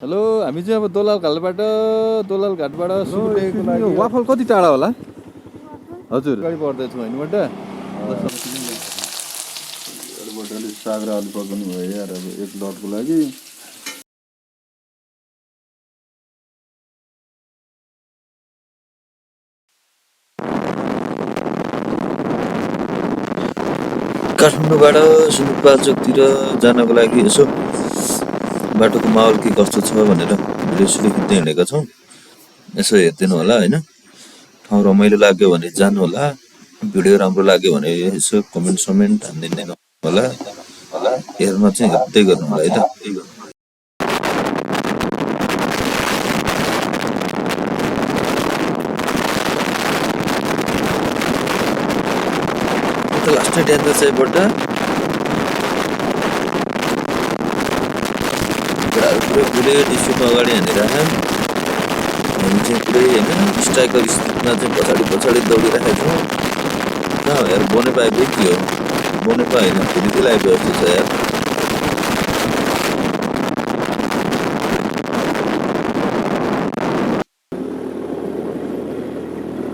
Hello, हामी चाहिँ अब दोलाल घाटबाट सुकुटेको लागि वाफल कति टाढा होला? हजुर, अगाडि बढ्दैछौँ हैनबाट। अलिक साग र आलु पकाउनु भयो यार, अब एक लटको लागि। काठमाडौँबाट सिन्धुपाल्चोकतिर जानको लागि यसो बाटोको माहौल के कस्तो छ भनेर भिडियो खिच्दै हिँडेका छौँ। यसो हेरिदिनु होला होइन, ठाउँ रमाइलो लाग्यो भने जानु होला, भिडियो राम्रो लाग्यो भने यसो कमेन्ट हानिदिनु होला, हेर्न चाहिँ हेर्दै गर्नु होला है त। लास्टै डेन्जर चाहिँ बड्डा पुरै बुलेट स्पिडमा अगाडि हानिरह, हामी चाहिँ पुरै होइन स्ट्राइकर स्पिडमा चाहिँ पछाडि दौडिरहेको छौँ। कहाँ हो यार, बनेपा आइपुग्यो के हो? बनेपा होइन, फेरि त्यसलाई आइपुग्यो जस्तो छ यार।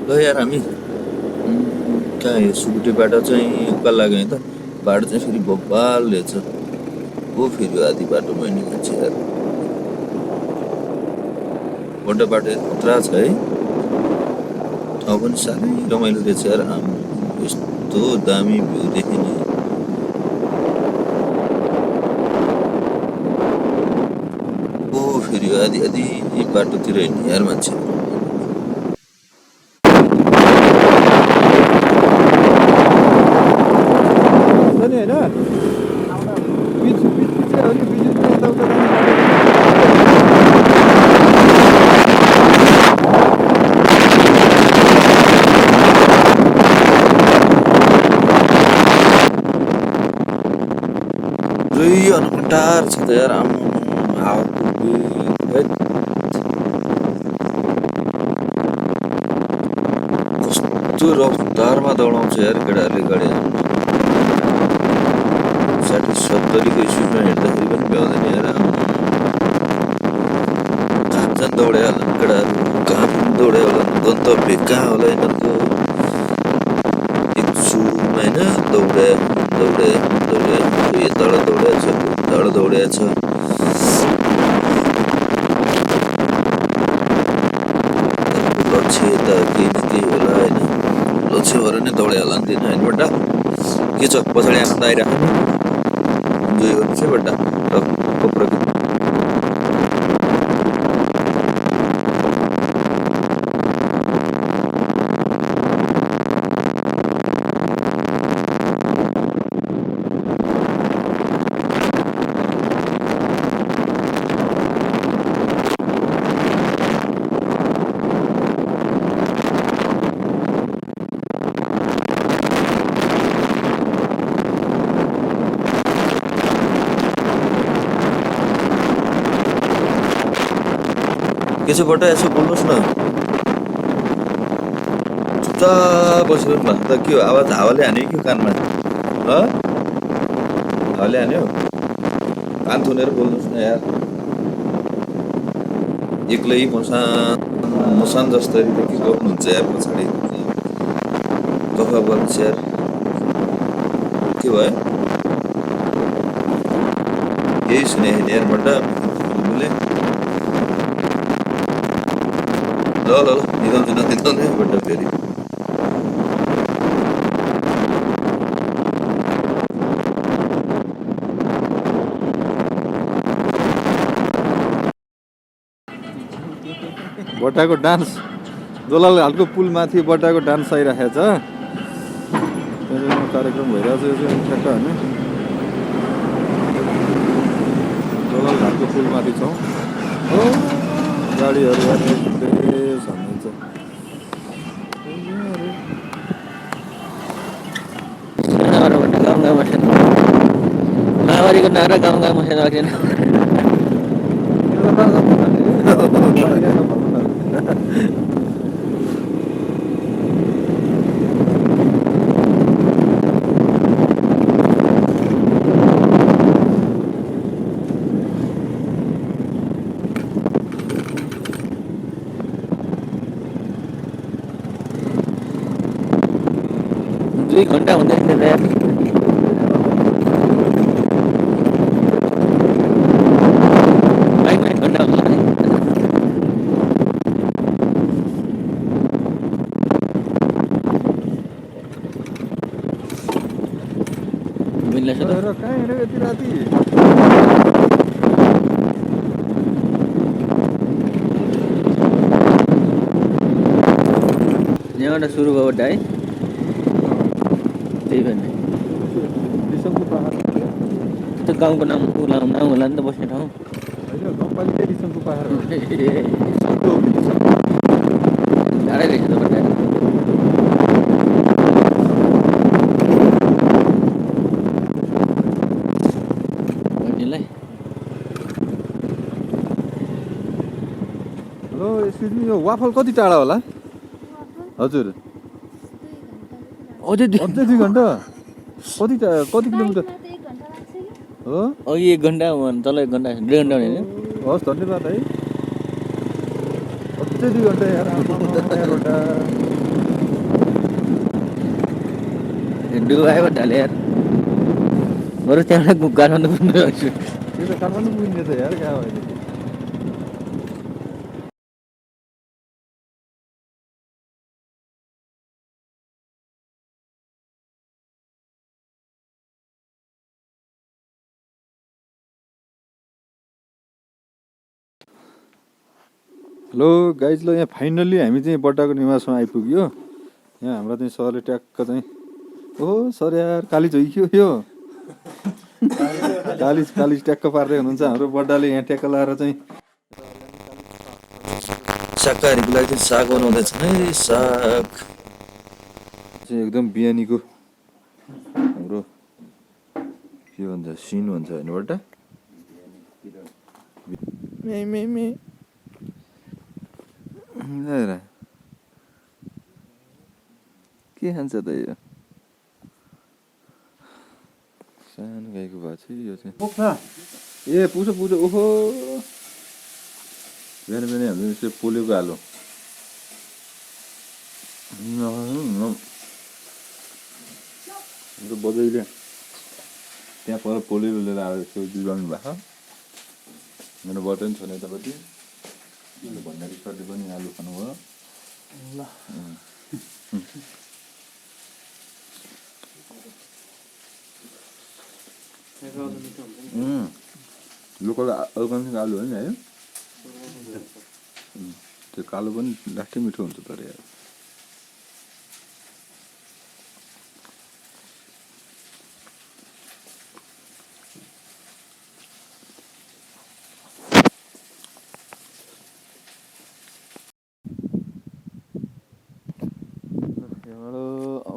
ल यार, हामी कहाँ यो सुकुटे बाटो चाहिँ उकालो लाग्यो है त। बाटो चाहिँ फेरि भोपालले छ, हो फेरि आधी बाटोमा हिँड्ने मान्छे यार। बड्डा बाटो खतरा छ है, ठाउँ पनि साह्रै रमाइलो रहेछ यार। यस्तो दामी भ्यू देखिने। हो फेरि आधी बाटोतिर हिँड्ने यार मान्छे। अनुकन्टार छ त यार, कस्तो रफ्तारमा दौडाउँछ यार केटाहरूले गाडी। 60-70को स्पिडमा हिँड्दाखेरि पनि भ्याउँदैन यार। कहाँ दौडे होला केटाहरू, कहाँ पनि दौडे होला, गन्तव्य कहाँ होला यिनीहरूको। एकछुमा होइन दौडे तल दौडेछ। लक्ष्य त केही न केही होला होइन, लक्ष्य भएर नै दौडे होला नि होइन बड्डा। के छ पछाडि आनन्द आइरहेको, इन्जोय गर्नु चाहिँ बड्डा प्रकृति। के छ बड्डा, यसो बोल्नुहोस् न। चुपचाप बसिरहनु भएको त के हो? आवाज हावाले हान्यो कि कानमा? हावाले हान्यो? कान थुनेर बोल्नुहोस् न यार। एक्लै मसान जस्तरी के गर्नुहुन्छ यार पछाडि? गफ गर्नुहोस् यार, के भयो? यही सुने यार बड्डा बुलबुले। ल निकाल्नु बड्डा फेरि। बट्टाको डान्स, दोलाल घाटको पुलमाथि बट्टाको डान्स आइरहेको छ। कार्यक्रम भइरहेको छ यो चाहिँ ठ्याक्क होइन। दोलाल घाटको पुलमाथि छौँ, गाडीहरू हानिन्छ। महामारीको नारा गाउँमा बसेर राखेन। 2 घन्टा हुँदैन थियो यार बाइकमा 1 घन्टा हुन्छ नि मिल्ला छ त हेर कहाँ हिँडेको यति राति यहाँबाट सुरु भयो बड्डा है त्यही भएर रिसमको पाहाड त्यो गाउँको नाम नाम होला नि त बस्ने ठाउँ होइन गाउँपालिकै रिसमको पाहाड हो ए रिसमको हो कि रिसम टाढै रहेछ त बड्डा बहिनीलाई हेलो एक्सक्युज मी यो वाफल कति टाढा होला हजुर अझै अझै 2 घन्टा कति किलोमिटर हो अघि 1 घन्टा तल 1 घन्टा 1.5 घन्टा भने हस् धन्यवाद है अझै 2 घन्टा यार एउटा डुबायो बड्डाले यार बरु त्यहाँबाट काठमाडौँ पुग्नु सक्छु त्यो त काठमाडौँ पुगिने छ यार कहाँ अहिले हेलो गाइज ल यहाँ फाइनल्ली हामी चाहिँ बट्टाको निवासमा आइपुग्यो यहाँ हाम्रो चाहिँ सरले ट्याक्क चाहिँ ओहो सर यार कालिज हो कि यो कालिज ट्याक्क पार्दै हुनुहुन्छ हाम्रो बड्डाले यहाँ ट्याक्क लाएर चाहिँ शाकाहारीको लागि चाहिँ साग बनाउँदैछ है साग चाहिँ एकदम बिहानीको हाम्रो के भन्छ सिन भन्छ होइन बट्टा मे के खान्छ त यो सानो गाईको भएको छ यो चाहिँ ए पुग्छ ओहो बिहान हाम्रो यसो पोलेको हालो हाम्रो बजैले त्यहाँ पर पोलेको लिएर आएर यसो बिगाउनु भएको मेरो बटन छ नि यतापट्टि भन्दाखेरि सरले पनि आलु खानुभयो ल लोकल अर्ग्यानिक आलु हो नि है त्यो कालो पनि लास्टै मिठो हुन्छ तर यार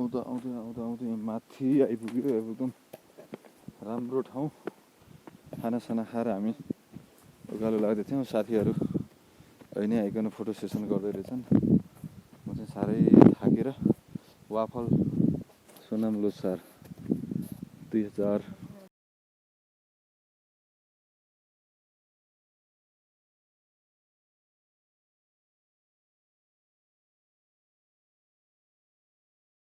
आउँदै माथि आइपुग्यो एकदम राम्रो ठाउँ खानासाना खाएर हामी उकालो लाग्दै थियौँ साथीहरू अहिले नै आइकन फोटो सेसन गर्दै रहेछन् म चाहिँ साह्रै थाकेर वाफल सोनाम लोसार 2000